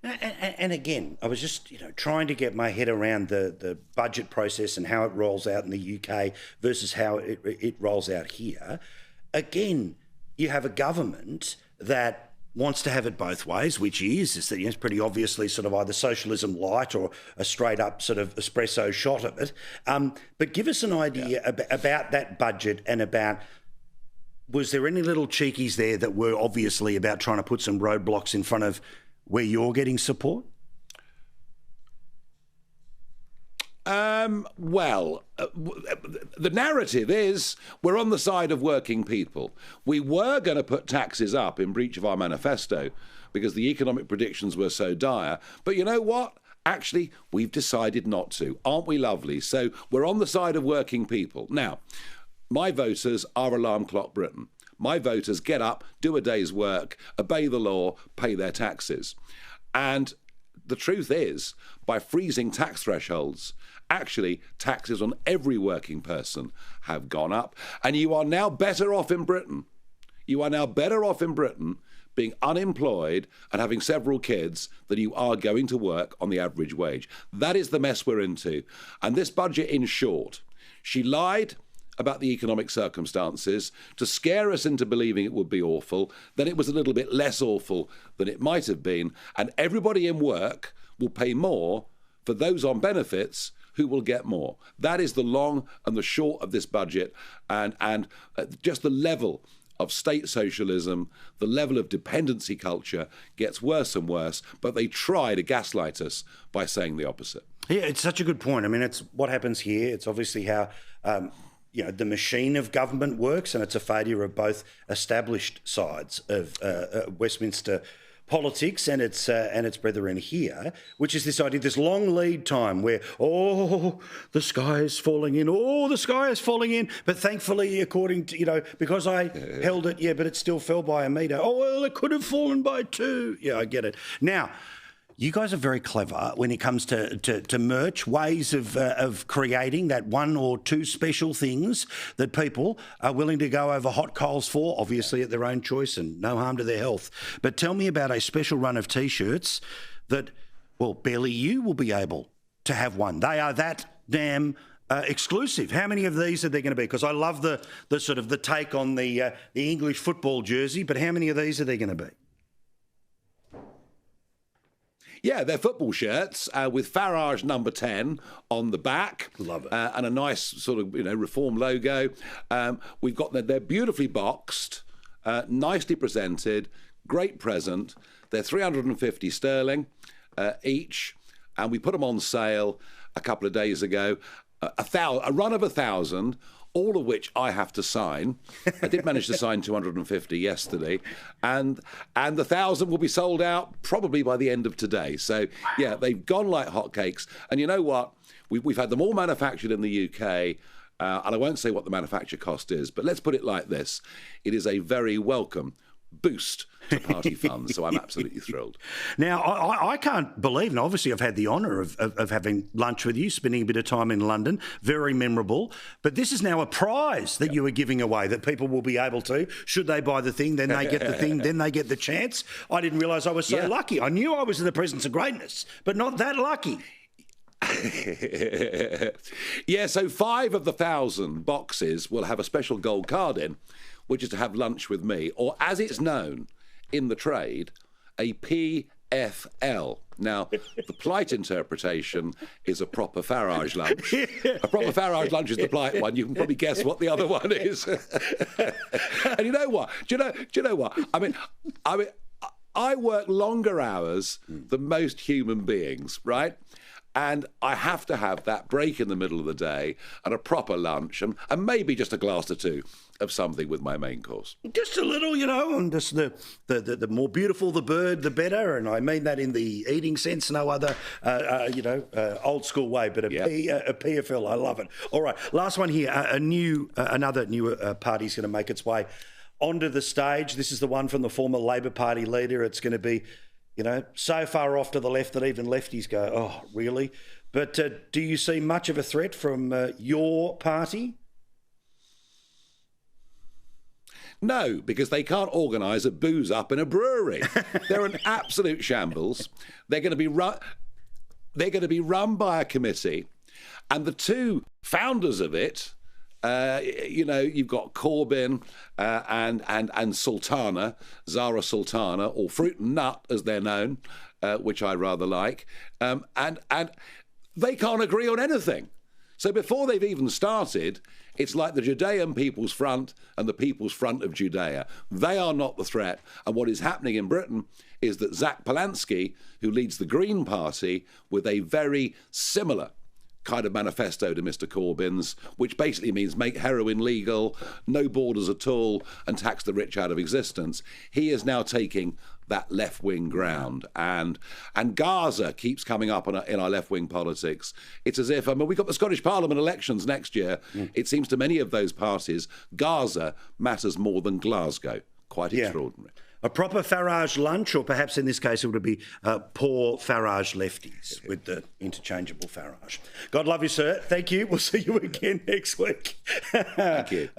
And again, I was just trying to get my head around the budget process and how it rolls out in the UK versus how it rolls out here. Again, you have a government that wants to have it both ways, which is that it's pretty obviously sort of either socialism light or a straight up sort of espresso shot of it. But give us an idea about that budget and about, was there any little cheekies there that were obviously about trying to put some roadblocks in front of where you're getting support? The narrative is we're on the side of working people. We were going to put taxes up in breach of our manifesto because the economic predictions were so dire. But you know what? Actually, we've decided not to. Aren't we lovely? So we're on the side of working people. Now, my voters are Alarm Clock Britain. My voters get up, do a day's work, obey the law, pay their taxes. And the truth is, by freezing tax thresholds, actually, taxes on every working person have gone up. And you are now better off in Britain. You are now better off in Britain being unemployed and having several kids than you are going to work on the average wage. That is the mess we're into. And this budget, in short, she lied about the economic circumstances to scare us into believing it would be awful. Then it was a little bit less awful than it might have been. And everybody in work will pay more for those on benefits who will get more. That is the long and the short of this budget, and just the level of state socialism, the level of dependency culture gets worse and worse, but they try to gaslight us by saying the opposite. Yeah, it's such a good point. I mean, it's what happens here. It's obviously how the machine of government works, and it's a failure of both established sides of Westminster politics and its brethren here, which is this idea, this long lead time where, the sky is falling in, but thankfully, according to, because I held it, but it still fell by a metre. Oh, well, it could have fallen by 2. Yeah, I get it. Now, you guys are very clever when it comes to merch, ways of creating that 1 or 2 special things that people are willing to go over hot coals for, obviously at their own choice and no harm to their health. But tell me about a special run of T-shirts that, barely you will be able to have one. They are that damn exclusive. How many of these are there going to be? Because I love the sort of the take on the English football jersey, but how many of these are there going to be? Yeah, they're football shirts with Farage number 10 on the back. Love it. And a nice sort of, Reform logo. We've got they're beautifully boxed, nicely presented, great present. They're 350 sterling each, and we put them on sale a couple of days ago. A run of 1,000. All of which I have to sign. I did manage to sign 250 yesterday, and the 1,000 will be sold out probably by the end of today. So, yeah, they've gone like hotcakes. And you know what? We've had them all manufactured in the UK, and I won't say what the manufacture cost is, but let's put it like this. It is a very welcome boost to party funds, so I'm absolutely thrilled. Now, I can't believe, and obviously I've had the honour of having lunch with you, spending a bit of time in London, very memorable, but this is now a prize that you are giving away that people will be able to, should they buy the thing, then they get the thing, then they get the chance. I didn't realise I was so lucky. I knew I was in the presence of greatness, but not that lucky. Yeah, so 5 of the 1,000 boxes will have a special gold card in, which is to have lunch with me, or as it's known in the trade, a PFL. Now, the polite interpretation is a proper Farage lunch. A proper Farage lunch is the polite one. You can probably guess what the other one is. And you know what? Do you know what? I mean, I work longer hours than most human beings, right? And I have to have that break in the middle of the day and a proper lunch and maybe just a glass or 2 of something with my main course. Just a little, and just the more beautiful the bird, the better. And I mean that in the eating sense, no other, old school way, but a PFL, I love it. All right, last one here. Another new party's going to make its way onto the stage. This is the one from the former Labor Party leader. It's going to be, so far off to the left that even lefties go, oh, really? But do you see much of a threat from your party? No, because they can't organise a booze up in a brewery. They're an absolute shambles. They're going to be run. They're going to be run by a committee, and the two founders of it. You've got Corbyn and Sultana, Zara Sultana, or Fruit and Nut as they're known, which I rather like, and they can't agree on anything. So before they've even started, it's like the Judean People's Front and the People's Front of Judea. They are not the threat. And what is happening in Britain is that Zach Polansky, who leads the Green Party, with a very similar kind of manifesto to Mr. Corbyn's, which basically means make heroin legal, no borders at all, and tax the rich out of existence. He is now taking that left-wing ground. And Gaza keeps coming up in our left-wing politics. It's as if, we've got the Scottish Parliament elections next year. It seems to many of those parties, Gaza matters more than Glasgow. Quite extraordinary. A proper Farage lunch, or perhaps in this case it would be poor Farage lefties with the interchangeable Farage. God love you, sir. Thank you. We'll see you again next week. Thank you.